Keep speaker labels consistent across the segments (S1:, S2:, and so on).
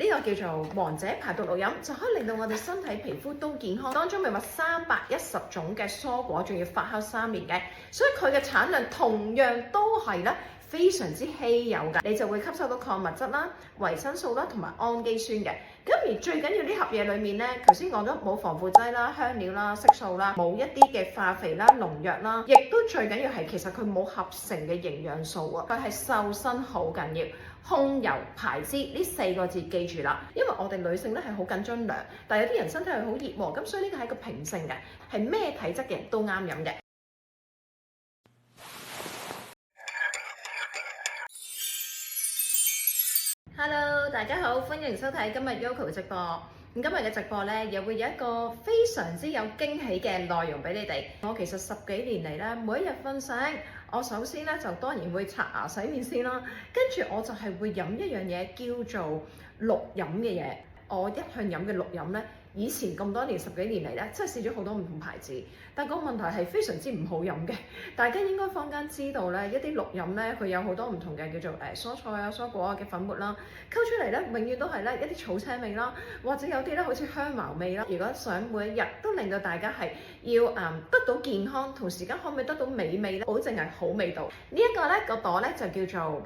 S1: 呢個叫做王者排毒綠飲，就可以令到我哋身體皮膚都健康。當中咪話310種嘅蔬果，仲要發酵3年嘅，所以佢嘅產量同樣都係咧非常之稀有㗎。你就會吸收到礦物質啦、維生素啦同埋氨基酸嘅。咁而最緊要呢盒嘢裡面咧，頭先講咗冇防腐劑啦、香料啦、色素啦，冇一啲嘅化肥啦、農藥啦，亦都最緊要係其實佢冇合成嘅營養素啊，佢係瘦身好緊要。控油排脂呢4個字記住啦，因為我哋女性咧係好緊張涼，但係有啲人身體係好熱喎，咁所以呢個係一個平性嘅，係咩體質嘅人都啱飲嘅。Hello， 大家好，歡迎收睇今日 Yoko 嘅直播。咁今日嘅直播咧，又會有一個非常之有驚喜嘅內容俾你哋。我其實10幾年嚟咧，每一日瞓醒，我首先咧就當然會刷牙洗面先啦，跟住我就係會飲一樣嘢叫做綠飲嘅嘢。我一向飲嘅綠飲咧，以前咁多年10幾年嚟咧，真係試咗好多唔同牌子，但個問題係非常之唔好飲嘅。大家應該坊間知道咧，一啲綠飲咧，佢有好多唔同嘅叫做蔬菜啊、蔬果啊嘅粉末啦，溝出嚟咧，永遠都係咧一啲草青味啦，或者有啲咧好似香茅味啦。如果想每一日都令到大家係要得到健康，同時間可唔可以得到美味咧，保證係好味道。呢一個咧個朵咧就叫做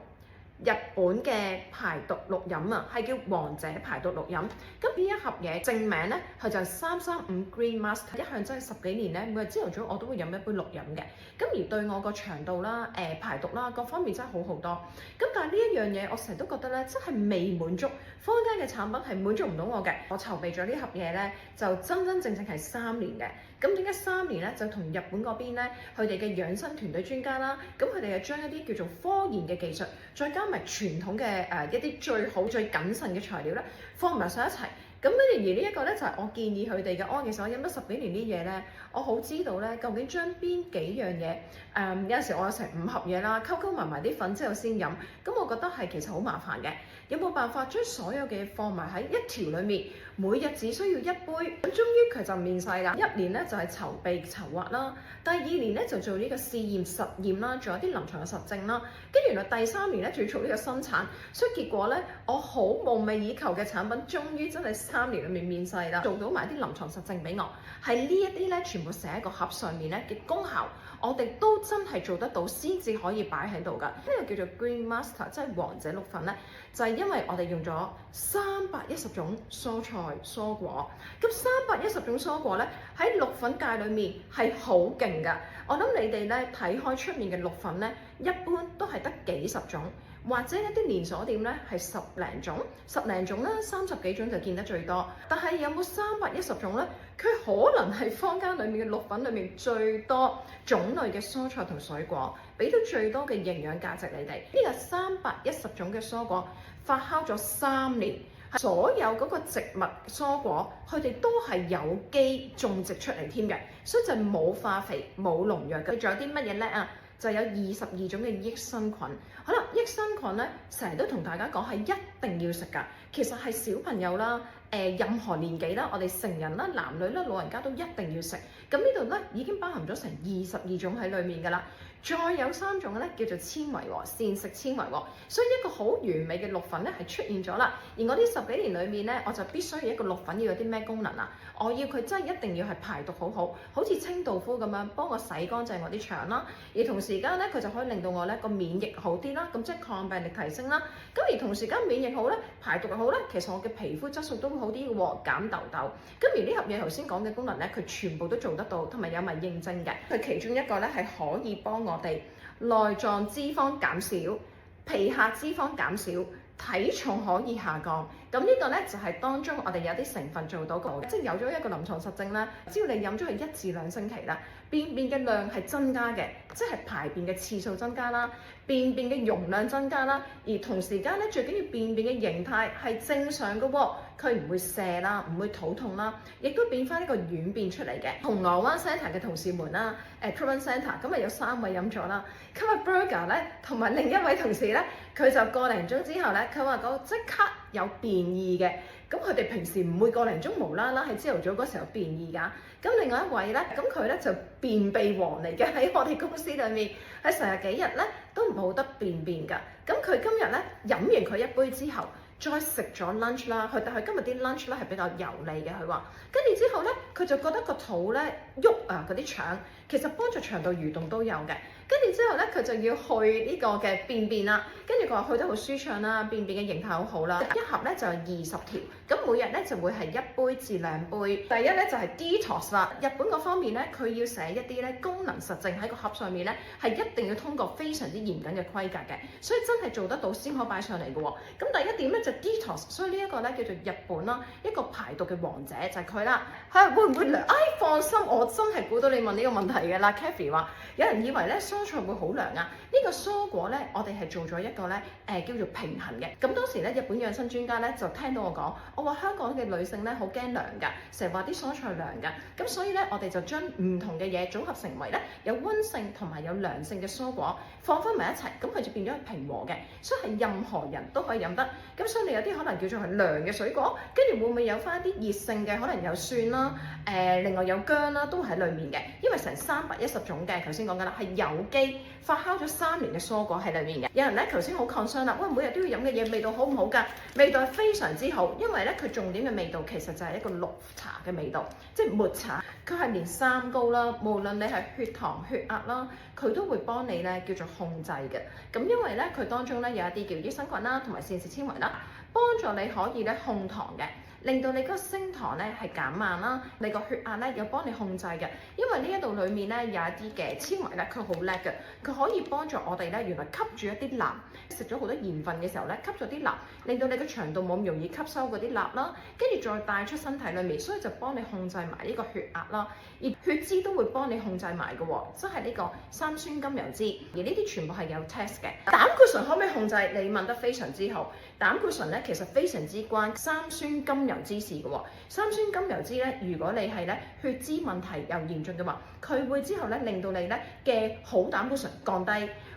S1: 日本嘅排毒綠飲啊，係叫王者排毒綠飲。咁呢一盒嘢正名咧，佢就係335 Green Master。一向真係10幾年咧，每日朝頭早我都會飲一杯綠飲嘅。咁而對我個腸道啦、排毒啦各方面真係好好多。咁但係呢一樣嘢，我成日都覺得咧，真係未滿足。坊間嘅產品係滿足唔到我嘅。我籌備咗呢盒嘢咧，就真真正正係3年嘅。咁點解3年咧？就同日本嗰邊咧，佢哋嘅養生團隊專家啦，咁佢哋係將一啲叫做科研嘅技術，再加埋傳統嘅一啲最好最謹慎嘅材料咧，放埋上一齊。咁而呢一個咧就係我建議佢哋嘅。其實我飲咗10幾年啲嘢咧，我好知道咧究竟將邊幾樣嘢有陣時我有成5盒嘢啦，溝埋啲粉之後先飲。咁我覺得係其實好麻煩嘅。有冇辦法將所有嘅嘢放埋喺一條裡面？每日只需要1杯，咁終於佢就面世啦。1年咧就係籌備籌劃啦，第2年咧就做呢個試驗實驗啦，做一啲臨床嘅實證啦。跟住原來第3年咧仲要做呢個生產，所以結果咧我好夢寐以求嘅產品，終於真係3年裡面面世啦，做到埋啲臨床實證俾我，係呢一啲咧全部寫喺個盒上面咧嘅功效，我哋都真係做得到，先至可以擺喺度㗎。呢個叫做 Green Master， 即係王者綠粉咧，就係因為我哋用咗310種蔬菜蔬果。咁310種蔬果咧喺綠粉界裏面係好勁㗎。我諗你哋咧睇開出面嘅綠粉咧，一般都係得幾十種，或者一啲連鎖店咧係10零種啦，30幾種就見得最多。但係有冇310種咧？佢可能係坊間裡面嘅綠粉裡面最多種類嘅蔬菜同水果，俾到最多嘅營養價值你哋。呢個310種嘅蔬果發酵咗3年。所有嗰個植物蔬果，佢哋都係有機種植出嚟添嘅，所以就冇化肥、冇農藥嘅。仲有啲乜嘢叻啊？就有22種嘅益生菌。好啦，益生菌咧，成日都同大家講係一定要食㗎。其實係小朋友啦，任何年紀啦，我哋成人啦、男女啦、老人家都一定要食。咁呢度咧已經包含咗成22種喺裡面㗎啦。再有3種咧叫做纖維喎，膳食纖維喎，所以一個好完美嘅綠粉咧係出現咗啦。而我呢10幾年裏面咧，我就必須要一個綠粉要有啲咩功能啊？我要佢真係一定要係排毒好好，好似清道夫咁樣幫我洗乾淨我啲腸啦。而同時間咧，佢就可以令到我咧個免疫好啲啦，咁即係抗病力提升啦。咁而同時間免疫好咧，排毒又好咧，其實我嘅皮膚質素都會好啲嘅喎，減痘痘。咁而呢盒嘢頭先講嘅功能咧，佢全部都做得到，同埋有埋認證嘅。佢其中一個咧係可以幫我哋內臟脂肪減少、皮下脂肪減少、體重可以下降。咁呢個咧就係當中我哋有啲成分做到嘅，即係有咗一個臨床實證啦。只要你飲咗佢1至2星期啦，便便嘅量係增加嘅，即係排便嘅次數增加啦，便便嘅容量增加啦，而同時間咧最緊要便便嘅形態係正常嘅喎，佢唔會瀉啦，唔會肚痛啦，亦都變翻一個軟便出嚟嘅。銅鑼灣 Centre 嘅同事們啦，Proven Centre 咁有3位飲咗啦。今日 Burger 咧同埋另一位同事咧，佢就個零鐘之後咧，佢話個即刻有便意嘅。咁佢哋平時唔會個零鐘無啦啦喺朝頭早嗰時候便意㗎。咁另外一位咧，咁佢咧就便秘王嚟嘅，喺我哋公司裏面，喺成日幾日咧都冇得便㗎。咁佢今日咧飲完佢一杯之後，再食咗 lunch 啦，但係今日啲 lunch 咧係比較油膩嘅，佢話，跟住之後咧，佢就覺得個肚咧喐啊，嗰啲腸其實幫助腸道蠕動都有嘅。跟住之後咧，佢就要去呢個嘅便便啦。跟住佢話去得好舒暢啦，便便嘅形態好好啦。一盒咧就係20條，咁每日咧就會係1杯至2杯。第一咧就係 detox 啦。日本嗰方面咧，佢要寫一啲咧功能實證喺個盒上面咧，係一定要通過非常之嚴謹嘅規格嘅，所以真係做得到先可擺上嚟嘅喎。咁第一點咧就 detox， 所以呢一個咧叫做日本啦，一個排毒嘅王者就係佢啦。係會唔會涼？放心，我真係估到你問呢個問題嘅啦。Kathy 話有人以為咧蔬菜會好涼啊，呢個蔬果咧我哋係做咗一個咧叫做平衡嘅。咁當時咧日本養生專家咧就聽到我講，我話香港嘅女性咧好驚涼㗎，成日話啲蔬菜涼㗎，咁所以咧我哋就將唔同嘅嘢組合成為咧有溫性同埋有涼性嘅蔬果放翻埋一齊，咁佢就變咗係平和嘅，所以係任何人都可以飲得。咁所以你有啲可能叫做係涼嘅水果，跟住會唔會有翻一啲熱性嘅，可能有蒜啦，另外有薑啦，都喺裡面嘅，因為成310種嘅，頭先講緊啦，係有機發酵咗3年嘅蔬果喺裡面嘅。有人咧頭先好 concern 啦，喂，每日都要飲嘅嘢味道好唔好㗎？味道係非常之好，因為咧佢重點嘅味道其實就係一個綠茶嘅味道，即係抹茶，佢係連三高啦，無論你係血糖、血壓啦，佢都會幫你咧叫做控制嘅。咁因為咧佢當中咧有一啲叫益生菌啦，同埋膳食纖維啦，幫助你可以咧控糖嘅。令到你嗰個升糖咧係減慢啦，你個血壓咧又幫你控制嘅，因為呢一度裡面咧有一啲嘅纖維咧，佢好叻嘅，佢可以幫助我哋咧原來吸住一啲鈉，食咗好多鹽分嘅時候咧吸咗啲鈉，令到你個腸道冇咁容易吸收嗰啲鈉啦，跟住再帶出身體裡面，所以就幫你控制埋呢個血壓啦，而血脂都會幫你控制埋嘅喎，即係呢個三酸甘油脂，而呢啲全部係有 test 嘅。膽固醇可唔可以控制？你問得非常之好，膽固醇咧其實非常之關三酸甘油脂事嘅喎，三酸甘油脂咧，如果你係咧血脂問題又嚴重嘅話，佢會之後咧令到你咧嘅好膽固醇降低，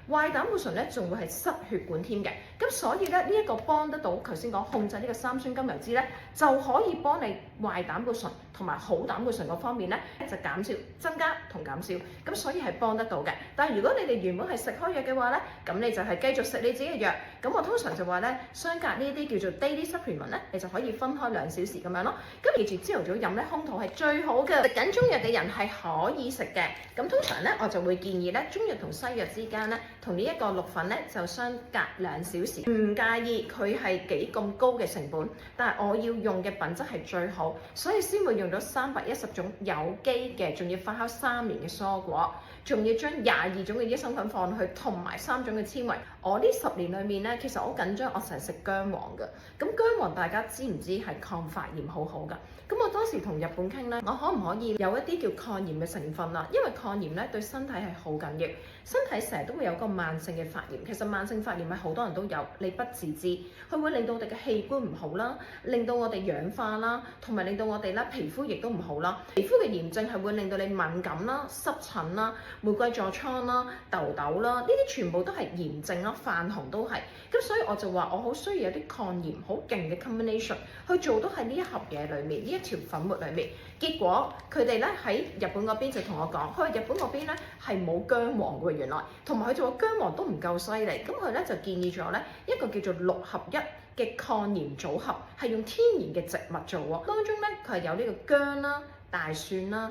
S1: 壞膽固醇咧仲會係塞血管添嘅。咁所以咧呢一個幫得到頭先講控制呢個三酸甘油脂咧，就可以幫你壞膽固醇同埋好膽固醇嗰方面咧就減少、增加同減少。咁所以係幫得到嘅。但係如果你哋原本係食開藥嘅話咧，咁你就係繼續食你自己嘅藥。咁我通常就話咧，相隔呢啲叫做 daily supplement 咧，你就可以分開2小時咁樣咯。咁記住朝頭早飲咧，空肚係最好嘅。食緊中藥嘅人係可以食嘅。咁通常咧，我就會建議咧，中藥同西藥之間咧，同呢一個綠粉咧就相隔2小時。唔介意佢係幾咁高嘅成本，但係我要用嘅品質係最好，所以先會用咗310種有機嘅，仲要發酵3年嘅蔬果，仲要將22種嘅益生菌放去，同埋3種嘅纖維。我呢10年裏面咧，其實我好緊張，我成日食薑黃嘅。咁薑黃大家知唔知係抗發炎好好㗎？咁我當時同日本傾咧，我可唔可以有一啲叫抗炎嘅成分啊？因為抗炎咧對身體係好緊要，身體成日都會有個慢性嘅發炎。其實慢性發炎係好多人都有，你不自知，佢會令到我哋嘅器官唔好啦，令到我哋氧化啦，同埋令到我哋咧皮膚亦都唔好啦。皮膚嘅炎症係會令到你敏感啦、濕疹啦、玫瑰痤瘡啦、痘痘啦，呢啲全部都係炎症啦，泛紅都係。咁所以我就話我好需要有啲抗炎好勁嘅 combination 去做到喺呢一盒嘢裏面，呢一條粉末裏面。結果佢哋咧喺日本嗰邊就同我講，佢話日本嗰邊咧係冇薑黃嘅原來，同埋佢就話薑黃都唔夠犀利。咁佢咧就建議咗咧一個叫做6合1嘅抗炎組合，係用天然嘅植物做喎。當中咧佢係有呢個薑啦、大蒜啦。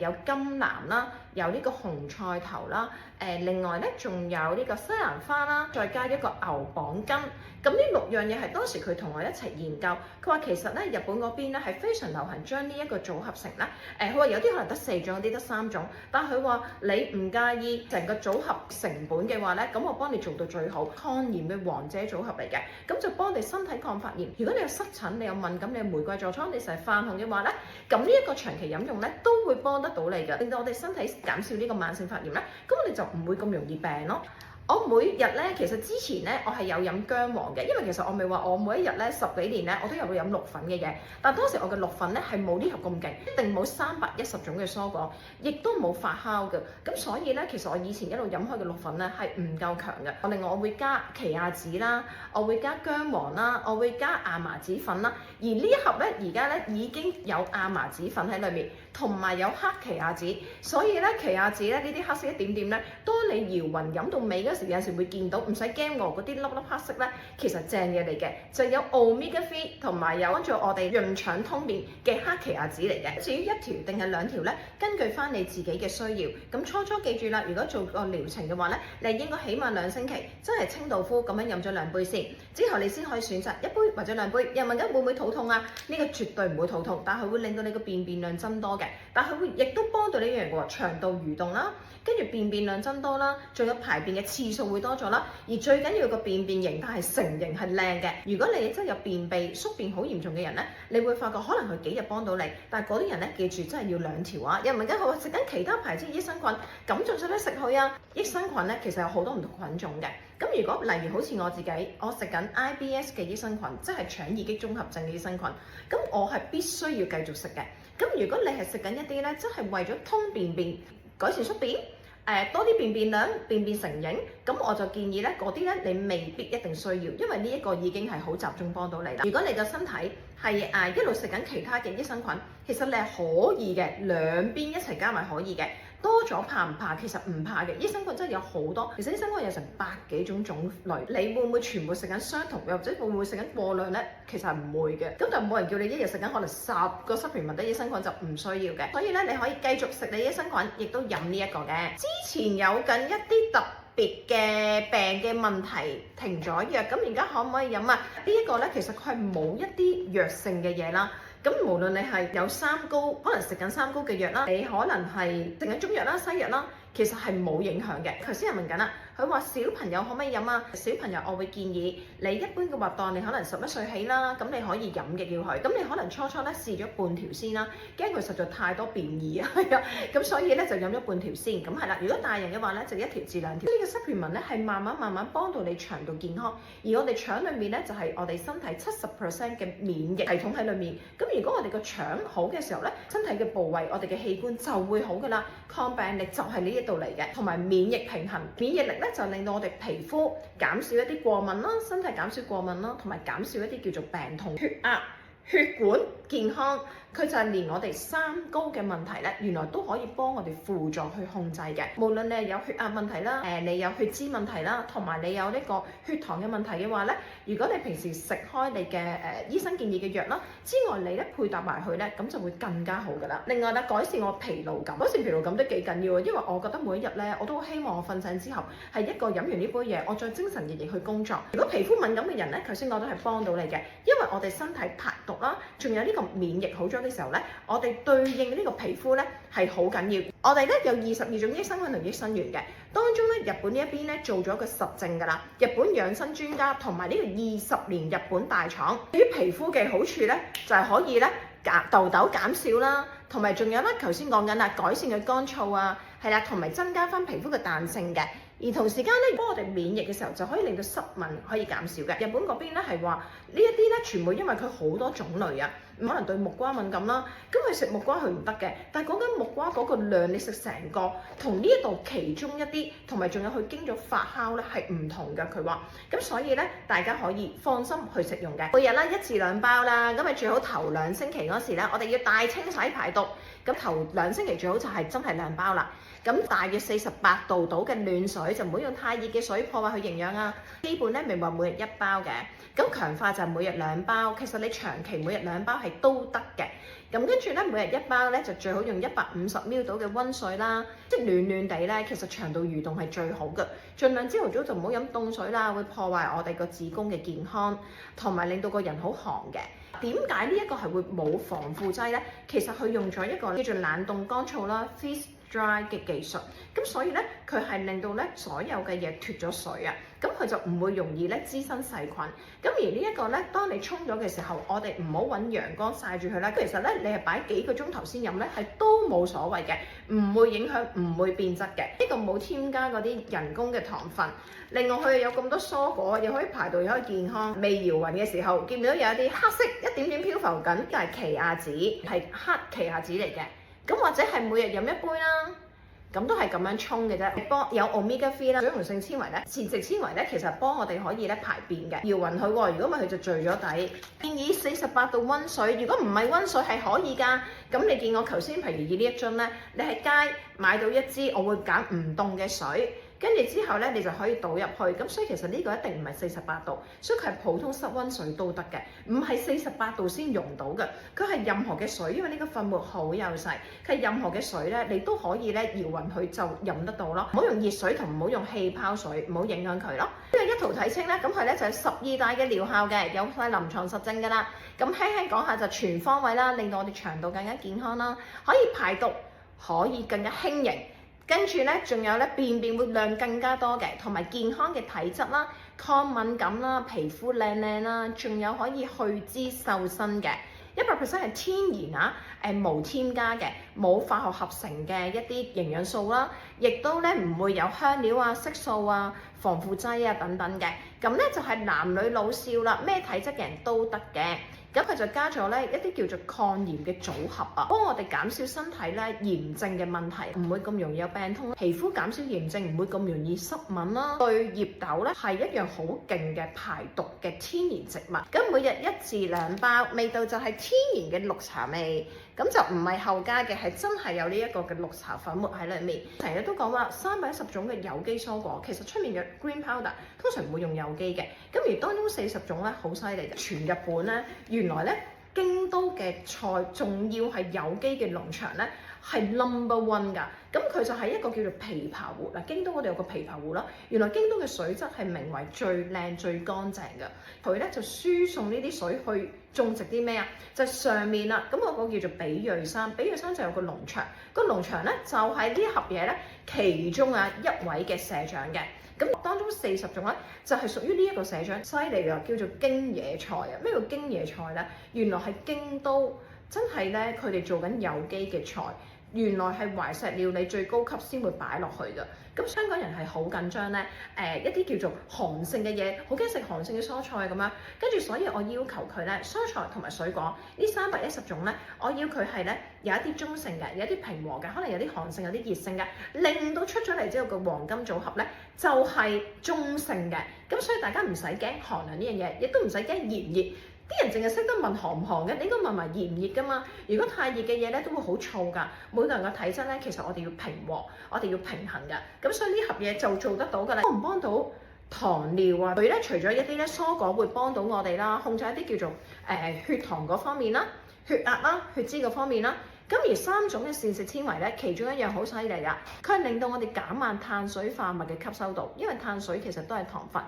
S1: 有甘藍啦，有呢個紅菜頭啦，另外咧仲有呢個西蘭花啦，再加一個牛蒡根。咁呢6樣嘢係當時佢同我一齊研究。佢話其實咧日本嗰邊咧係非常流行將呢一個組合成咧，佢話有啲可能得4種，有啲得3種，但係佢話你唔介意成個組合成本嘅話咧，咁我幫你做到最好，抗炎嘅王者組合嚟嘅，咁就幫你身體抗發炎。如果你有濕疹、你有敏感、你有玫瑰痤瘡、你成日泛紅嘅話咧，咁呢一個長期飲用咧都會幫得到你嘅，令到我哋身體減少呢個慢性發炎咧，咁我哋就唔會咁容易病咯。我每日咧，其實之前咧，我係有飲薑黃嘅，因為其實我咪話我每一日咧10幾年咧，我都有會飲綠粉嘅嘢。但當時我嘅綠粉咧係冇呢盒咁勁，一定冇310種嘅蔬果，亦都冇發酵嘅。咁所以咧，其實我以前一路飲開嘅綠粉咧係唔夠強嘅。我另外我會加奇亞籽啦，我會加薑黃啦，我會加亞麻籽粉啦。而呢一盒咧，而家咧已經有亞麻籽粉喺裏面，同埋有黑奇亞籽。所以咧，奇亞籽咧呢啲黑色一點點咧，當你搖勻飲到尾嗰有時會見到，唔使驚喎，嗰啲粒粒黑色咧，其實正嘢嚟嘅，就有 Omega 3同埋有幫助我哋潤腸通便嘅黑奇亞籽嚟嘅。至於一條定係兩條咧，根據翻你自己嘅需要。咁初記住啦，如果做個療程嘅話咧，你應該起碼2星期，真係清道夫咁樣飲咗2杯先，之後你先可以選擇1杯或者2杯。又問緊會唔會肚痛啊？呢個絕對唔會肚痛，但係會令到你個便量增多嘅。但係會亦都幫到你一樣喎，腸道蠕動啦，跟住便量增多啦，仲有排便嘅次數會多咗啦。而最緊要個便形態係成形係靚嘅。如果你真係有便秘、宿便好嚴重嘅人咧，你會發覺可能佢幾日幫到你，但係嗰啲人咧，記住真係要2條啊！又問緊佢話食緊其他牌子益生菌，咁仲使唔使食佢啊？益生菌咧其實有好多唔同品種嘅。咁如果例如好似我自己，我食緊 IBS 嘅益生菌，即係腸易激綜合症嘅益生菌，咁我係必須要繼續食嘅。咁如果你係食緊一啲咧，真係為咗通便、改善宿便，多啲便量、便成型，咁我就建議咧嗰啲咧你未必一定需要，因為呢一個已經係好集中幫到你啦。如果你個身體係一路食緊其他嘅益生菌，其實你係可以嘅，兩邊一齊加埋可以嘅。多咗怕唔怕？其實唔怕嘅，益生菌真係有好多。其實益生菌有成100幾種類，你會唔會全部食緊相同，又或者會唔會食緊過量咧？其實係唔會嘅。咁就冇人叫你一日食緊可能10個supplement益生菌就唔需要嘅。所以咧，你可以繼續食你益生菌，亦都飲呢一個嘅。之前有緊一啲特別嘅病嘅問題停咗藥，咁而家可唔可以飲啊？呢一個咧，其實佢係冇一啲藥性嘅嘢啦。咁無論你係有三高，可能食緊三高嘅藥啦，你可能係食緊中藥啦、西藥啦，其實係冇影響嘅。頭先又問緊啦，佢話小朋友可唔可以飲啊？小朋友我會建議你一般嘅話當你可能11歲起啦，咁你可以飲嘅叫佢。咁你可能初咧試咗半條先啦，驚佢實在太多變異啊，係啊，咁所以咧就飲咗半條先。咁係啦，如果大人嘅話咧就1條至2條。呢個 supplement 咧係慢慢幫到你腸道健康，而我哋腸裡面咧就係我哋身體70% 嘅免疫系統喺裡面。咁如果我哋個腸好嘅時候咧，身體嘅部位我哋嘅器官就會好噶啦，抗病力就係呢一度嚟嘅，同埋免疫平衡。免疫力咧就令到我哋皮膚減少一啲過敏啦，身體減少過敏啦，同埋減少一啲叫做病痛、血壓、血管健康。佢就係連我哋三高嘅問題咧，原來都可以幫我哋輔助去控制嘅。無論你係有血壓問題啦，你有血脂問題啦，同埋你有呢個血糖嘅問題嘅話咧，如果你平時食開你嘅醫生建議嘅藥啦之外，你咧配搭埋去咧，咁就會更加好噶啦。另外咧，改善我疲勞感，改善疲勞感都幾緊要啊，因為我覺得每一日咧，我都希望我瞓醒之後係一個飲完呢杯嘢，我再精神奕奕去工作。如果皮膚敏感嘅人咧，頭先我都係幫到你嘅，因為我哋身體排毒啦，仲有呢個免疫好咗嘅時候咧，我哋對應呢個皮膚咧係好緊要。我哋咧有22種益生菌同益生元嘅，當中咧日本呢一邊咧做咗個實證㗎啦。日本養生專家同埋呢個20年日本大廠，對於皮膚嘅好處咧就係可以咧痘痘減少啦，同埋仲有咧頭先講緊啦，改善佢乾燥啊，係啦，同埋增加翻皮膚嘅彈性嘅。而同時間咧，幫我哋免疫嘅時候，就可以令到濕敏可以減少嘅。日本嗰邊咧係話呢一啲咧，全部因為佢好多種類啊，可能對木瓜敏感啦，咁佢食木瓜佢唔得嘅。但係講緊木瓜嗰個量，你食成個同呢一度其中一啲，同埋仲有佢經咗發酵咧係唔同嘅。佢話咁，所以咧大家可以放心去食用嘅。每日啦1至2包啦，咁咪最好頭2星期嗰時咧，我哋要大清洗排毒。咁頭2星期最好就係真係2包啦。咁大約48度到嘅暖水，就唔好用太熱嘅水破壞佢營養啊。基本咧咪話每日1包嘅，咁強化就係每日2包。其實你長期每日2包係都得嘅。咁跟住咧每日1包咧就最好用150ml到嘅溫水啦，即係暖暖地咧。其實腸道蠕動係最好嘅，盡量朝頭早就唔好飲凍水啦，會破壞我哋個子宮嘅健康，同埋令到個人好寒嘅。點解呢一個係會冇防腐劑咧？其實佢用咗一個叫做冷凍乾燥啦 freeze dry 嘅技術，咁所以咧佢係令到咧所有嘅嘢脫咗水啊，咁佢就唔會容易咧滋生細菌。咁而呢一個咧，當你沖咗嘅時候，我哋唔好揾陽光曬住佢啦。其實咧，你係擺幾個鐘頭先飲咧，係都冇所謂嘅，唔會影響，唔會變質嘅。呢個冇添加嗰啲人工嘅糖分。另外佢有咁多蔬果，又可以排毒，又可以健康。未搖勻嘅時候，見唔到有一啲黑色一點點漂浮緊，就係奇亞籽，係黑奇亞籽嚟嘅。咁或者係每日飲1杯啦，咁都係咁樣沖嘅啫。幫有 Omega 3啦，水溶性纖維咧，膳食纖維咧，其實幫我哋可以咧排便嘅。搖勻佢喎，如果唔係佢就聚咗底。建議48度溫水，如果唔係溫水係可以㗎。咁你見我頭先譬如以呢一樽咧，你喺街買到1支，我會揀唔凍嘅水。跟住之後咧你就可以倒入去。咁所以其實呢個一定唔係48度，所以佢係普通室溫水都得嘅，唔係48度先溶到嘅。佢係任何嘅水，因為呢個粉末好幼細，佢係任何嘅水咧你都可以咧搖勻佢就飲得到咯。唔好用熱水同唔好用氣泡水，唔好影響佢咯。呢個一塗體清咧，咁佢咧就係12大嘅療效嘅，有晒臨床實證㗎啦。咁輕輕講下就全方位啦，令到我哋腸道更加健康啦，可以排毒，可以更加輕盈。跟住咧，仲有咧便便會量更加多嘅，同埋健康嘅體質啦、抗敏感啦、皮膚靚靚啦，仲有可以去脂瘦身嘅，100% 係天然啊，無添加嘅，冇化學合成嘅一啲營養素啦，亦都咧唔會有香料啊、色素啊、防腐劑啊等等嘅。咁咧就係男女老少啦，咩體質嘅人都得嘅。咁佢就加咗咧一啲叫做抗炎嘅組合啊，幫我哋減少身體咧炎症嘅問題，唔會咁容易有病痛，皮膚減少炎症，唔會咁容易濕敏啦。對葉豆咧係一樣好勁嘅排毒嘅天然植物。咁每日1至2包，味道就係天然嘅綠茶味，咁就唔係後加嘅，係真係有呢一個嘅綠茶粉末喺裡面。成日都講話310種嘅有機蔬果，其實出面嘅 green powder 通常唔會用有機嘅，咁而當中40種咧好犀利嘅，全日本咧原來咧京都嘅菜仲要係有機嘅農場咧係 number one 㗎，咁佢就係一個叫做琵琶湖嗱，京都嗰度有個琵琶湖啦，原來京都嘅水質係名為最靚最乾淨嘅，佢咧就輸送呢啲水去種植啲咩啊？就係上面啦，咁嗰個叫做比叡山，比叡山就有個農場，個農場咧就係呢盒嘢咧其中一位嘅社長嘅。咁當中40種咧，就係屬於呢一個社長犀利㗎，叫做京野菜啊！咩叫京野菜咧？原來係京都真係咧，佢哋做緊有機嘅菜，原來係懷石料理最高級先會擺落去㗎。咁香港人係好緊張咧，一啲叫做寒性嘅嘢，好驚食寒性嘅蔬菜咁樣，跟住所以我要求佢咧，蔬菜同埋水果呢310種咧，我要佢係咧有一啲中性嘅，有一啲平和嘅，可能有啲寒性，有啲熱性嘅，令到出咗嚟之後個黃金組合咧就係中性嘅。咁所以大家唔使驚寒涼呢樣嘢，亦都唔使驚炎熱。啲人淨係識得問寒唔寒嘅，你應該問埋熱唔熱㗎嘛。如果太熱嘅嘢咧，都會好燥㗎。每個人嘅體質咧，其實我哋要平和，我哋要平衡㗎。咁所以呢盒嘢就做得到㗎啦。幫唔幫到糖尿啊？佢咧除咗一啲咧蔬果會幫到我哋啦，控制一啲叫做血糖嗰方面啦、血壓啦、血脂嗰方面啦。咁而3種嘅膳食纖維咧，其中一樣好犀利㗎，佢係令到我哋減慢碳水化合物嘅吸收度，因為碳水其實都係糖分。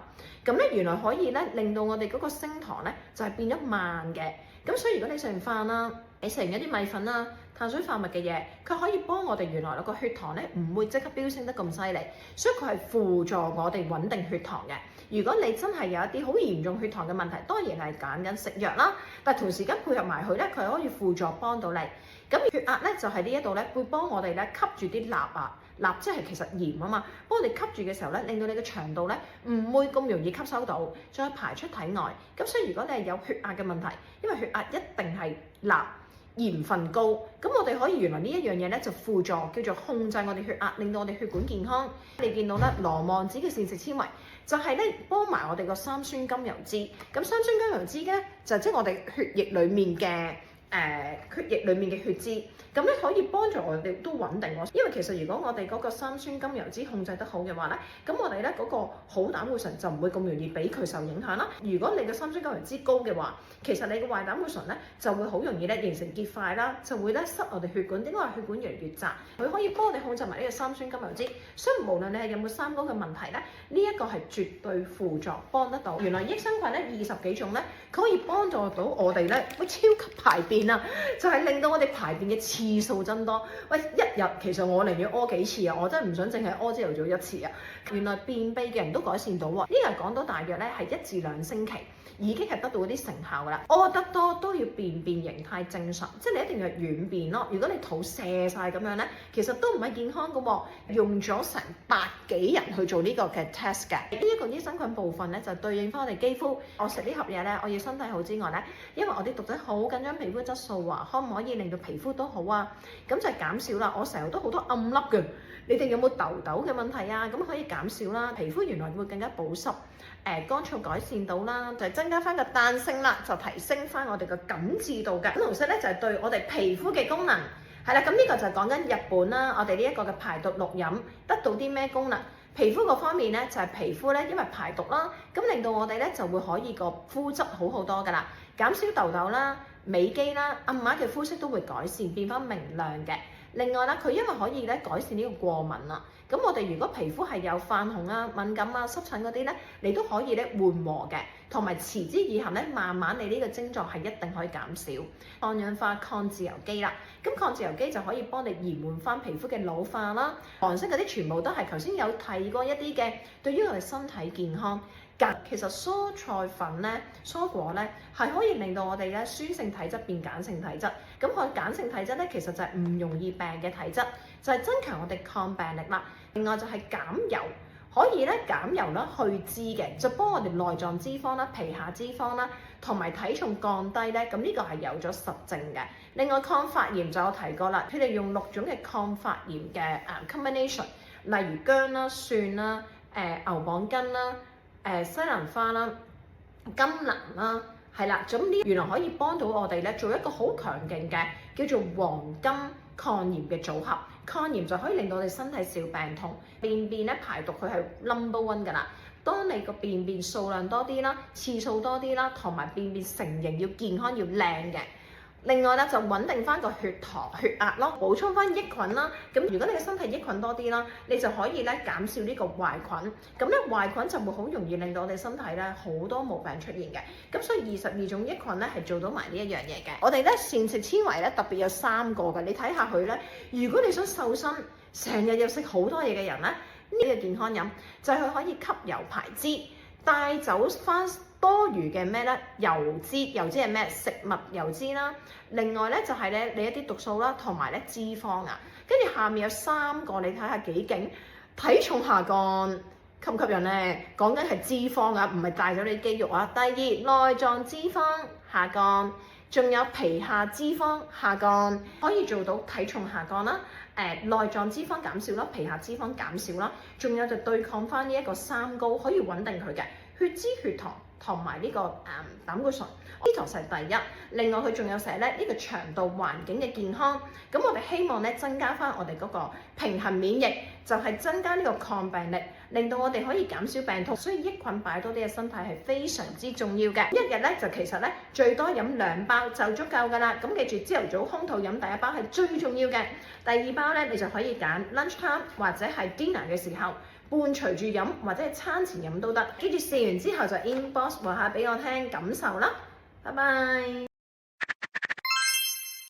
S1: 咁咧原來可以咧令到我哋嗰個升糖咧就係變咗慢嘅。咁所以如果你食完飯啦，你食完一啲米粉啦、碳水化合物嘅嘢，佢可以幫我哋原來個血糖咧唔會即刻飆升得咁犀利，所以佢係輔助我哋穩定血糖嘅。如果你真係有一啲好嚴重血糖嘅問題，當然係揀緊食藥啦，但係同時間配合埋佢咧，佢可以輔助幫到你。咁血壓咧就係呢一度咧，會幫我哋咧吸住啲鈉啊，鈉即係其實鹽啊嘛，幫我哋吸住嘅時候咧，令到你嘅腸道咧唔會咁容易吸收到，再排出體外。咁所以如果你係有血壓嘅問題，因為血壓一定係鈉鹽分高，咁我哋可以原來呢一樣嘢咧就輔助叫做控制我哋血壓，令到我哋血管健康。你見到咧羅望子嘅膳食纖維就係咧幫埋我哋個三酸甘油酯，咁三酸甘油酯咧就即係我哋血液裡面嘅。血液裡面嘅血脂，咁咧可以幫助我哋都穩定喎。因為其實如果我哋嗰個三酸甘油酯控制得好嘅話咧，咁我哋咧嗰個好膽固醇就唔會咁容易俾佢受影響啦。如果你嘅三酸甘油酯高嘅話，其實你嘅壞膽固醇咧就會好容易咧形成結塊啦，就會咧塞我哋血管。點解話血管越嚟越窄？佢可以幫我哋控制埋呢個三酸甘油酯。所以無論你係有冇三高嘅問題咧，呢一個係絕對輔助幫得到。原來益生菌咧20幾種咧，佢可以幫助到我哋咧，會超級排便。就係令到我哋排便嘅次數增多。喂，一日其實我寧願屙幾次啊！我真係唔想淨係屙朝頭早1次啊！原來便秘嘅人都改善到喎。呢個講到大約咧係1至2星期已經係得到啲成效㗎啦。屙得多都要便便形態正常，即係你一定要軟便咯。如果你肚瀉晒咁樣咧，其實都唔係健康㗎喎。用咗成100幾人去做呢個嘅 test 嘅。呢一個益生菌部分咧就對應翻我哋肌膚。我食呢盒嘢咧，我要身體好之外咧，因為我啲讀者好緊張皮膚質素啊，可唔可以令到皮膚都好啊？咁就減少啦。我成日都好多暗粒嘅，你哋有冇痘痘嘅問題啊？咁可以減少啦，皮膚原來會更加保濕，乾燥改善到啦，就係增加翻個彈性啦，就提升翻我哋嘅緊緻度嘅。粉紅色咧就係對我哋皮膚嘅功能，係啦。咁呢個就係講緊日本啦，我哋呢一個嘅排毒綠飲得到啲咩功能？皮膚嗰方面咧就係皮膚咧，因為排毒啦，咁令到我哋咧就會可以個膚質好好多噶啦，減少痘痘啦、美肌啦、暗啞嘅膚色都會改善，變翻明亮嘅。另外啦，佢因為可以咧改善呢個過敏啦，咁我哋如果皮膚係有泛紅啊、敏感啊、濕疹嗰啲咧，你都可以咧緩和嘅，同埋持之以恆咧，慢慢你呢個症狀係一定可以減少。抗氧化抗自由基啦，咁抗自由基就可以幫你延緩翻皮膚嘅老化啦。黃色嗰啲全部都係頭先有提過一啲嘅，對於我哋身體健康。其實蔬菜粉咧、蔬果咧係可以令到我哋咧酸性體質變鹼性體質。咁佢鹼性體質咧其實就係唔容易病嘅體質，就係增強我哋抗病力啦。另外就係減油，可以咧減油啦、去脂嘅，就幫我哋內臟脂肪啦、皮下脂肪啦，同埋體重降低咧。咁呢個係有咗實證嘅。另外抗發炎就有提過啦，佢哋用6種嘅抗發炎嘅combination， 例如薑啦、蒜啦、牛蒡根啦、西蘭花啦、甘藍啦，係啦，咁呢原來可以幫到我哋咧做一個好強勁嘅叫做黃金抗炎嘅組合。抗炎就可以令到我哋身體少病痛，便便咧排毒佢係 number one 㗎啦。當你個便便數量多啲啦、次數多啲啦，同埋便便成型要健康要靚嘅。另外咧就穩定翻個血壓咯，補充翻益菌啦。咁如果你嘅身體益菌多啲啦，你就可以咧減少呢個壞菌。咁咧壞菌就會好容易令到我哋身體咧好多毛病出現嘅。咁所以22種益菌咧係做到埋呢一樣嘢嘅。我哋咧膳食纖維咧特別有3個嘅，你睇下佢咧。如果你想瘦身，成日又食好多嘢嘅人咧，呢個健康飲就係佢可以吸油排脂，帶走翻多餘嘅咩咧？油脂係咩？食物油脂啦。另外咧就係咧你一啲毒素啦，同埋咧脂肪啊。跟住下面有3個，你睇下幾勁。體重下降吸唔吸引咧？講緊係脂肪啊，唔係帶咗你肌肉啊。第二，內臟脂肪下降，仲有皮下脂肪下降，可以做到體重下降啦。內臟脂肪減少啦，皮下脂肪減少啦，仲有就對抗翻呢一個三高，可以穩定佢嘅血脂、血糖同埋呢個膽固醇。呢個係第一。另外佢仲有寫咧呢個腸道環境嘅健康。咁我哋希望咧增加翻我哋嗰個平衡免疫，就係增加呢個抗病力，令到我哋可以減少病痛。所以益菌擺多啲嘅身體係非常之重要嘅。一日咧就其實咧最多飲2包就足夠㗎啦。咁記住朝頭早空肚飲第一包係最重要嘅，第2包咧你就可以揀 lunch time 或者係 dinner 嘅時候伴隨住飲，或者係餐前飲都得。記住試完之後就 inbox 話下俾我聽感受啦。拜拜。